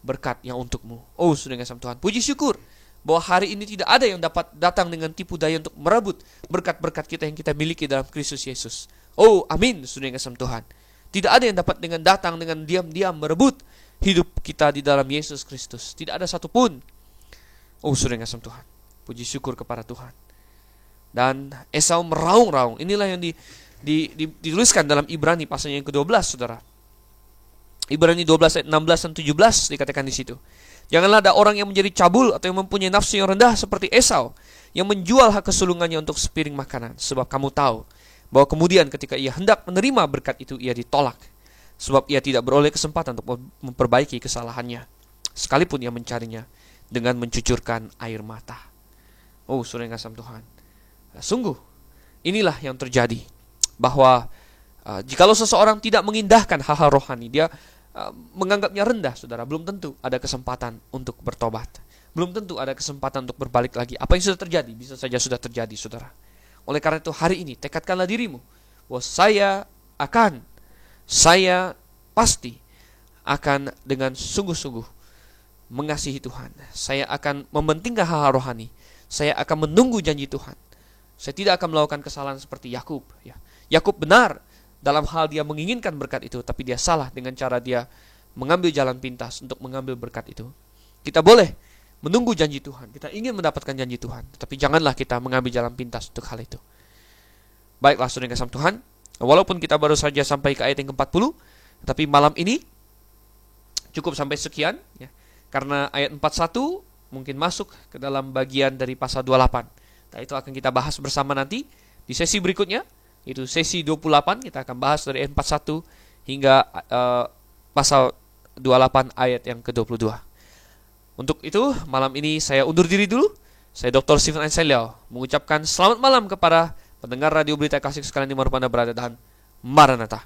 berkat yang untukmu." Oh, saudara yang kasih Tuhan, puji syukur bahwa hari ini tidak ada yang dapat datang dengan tipu daya untuk merebut berkat-berkat kita yang kita miliki dalam Kristus Yesus. Oh, amin, saudara yang kasih Tuhan. Tidak ada yang dapat dengan datang dengan diam-diam merebut hidup kita di dalam Yesus Kristus. Tidak ada satupun. Oh, saudara yang kasih Tuhan, puji syukur kepada Tuhan. Dan Esau meraung-raung. Inilah yang dituliskan dalam Ibrani pasal yang ke-12, saudara. Ibrani 12 ayat 16 dan 17 dikatakan di situ. Janganlah ada orang yang menjadi cabul atau yang mempunyai nafsu yang rendah seperti Esau, yang menjual hak kesulungannya untuk sepiring makanan. Sebab kamu tahu bahwa kemudian ketika ia hendak menerima berkat itu, ia ditolak. Sebab ia tidak beroleh kesempatan untuk memperbaiki kesalahannya, sekalipun ia mencarinya dengan mencucurkan air mata. Oh, saudara yang kasih Tuhan, sungguh inilah yang terjadi. Bahwa jikalau seseorang tidak mengindahkan hal-hal rohani, dia menganggapnya rendah, saudara, belum tentu ada kesempatan untuk bertobat. Belum tentu ada kesempatan untuk berbalik lagi. Apa yang sudah terjadi, bisa saja sudah terjadi, saudara. Oleh karena itu hari ini, tekadkanlah dirimu bahwa saya pasti akan dengan sungguh-sungguh mengasihi Tuhan. Saya akan mementingkan hal-hal rohani. Saya akan menunggu janji Tuhan. Saya tidak akan melakukan kesalahan seperti Yakub. Yakub benar dalam hal dia menginginkan berkat itu, tapi dia salah dengan cara dia mengambil jalan pintas untuk mengambil berkat itu. Kita boleh menunggu janji Tuhan, kita ingin mendapatkan janji Tuhan, tapi janganlah kita mengambil jalan pintas untuk hal itu. Baiklah, saudara yang kasih Tuhan, walaupun kita baru saja sampai ke ayat yang ke-40, tapi malam ini cukup sampai sekian, karena ayat 41 mungkin masuk ke dalam bagian dari pasal 28. Nah, itu akan kita bahas bersama nanti di sesi berikutnya. Itu sesi 28, kita akan bahas dari ayat 41 hingga pasal 28 ayat yang ke-22. Untuk itu, malam ini saya undur diri dulu. Saya Dr. Stephen Einstein Liao mengucapkan selamat malam kepada pendengar Radio Berita Kasih sekalian dimanapun Anda berada, dan Maranatha.